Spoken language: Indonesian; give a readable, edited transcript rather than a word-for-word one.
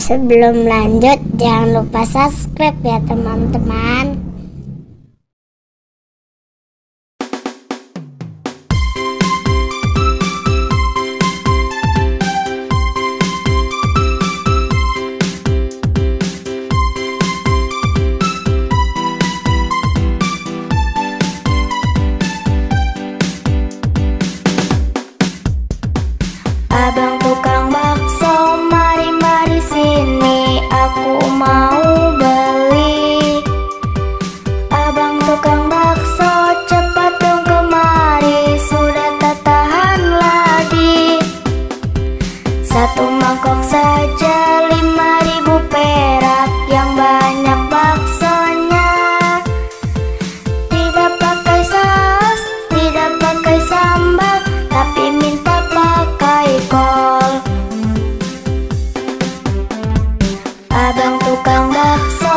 Sebelum lanjut, jangan lupa subscribe ya teman-teman. Abang tukang bakso, mari sini, aku mau beli. Abang tukang bakso, cepat dong kemari, sudah tak tahan lagi. Satu mangkok saja 5.000 perak, yang banyak baksonya. Tidak pakai saus, tidak pakai sambal, tapi minta pakai kol. Abang tukang bakso,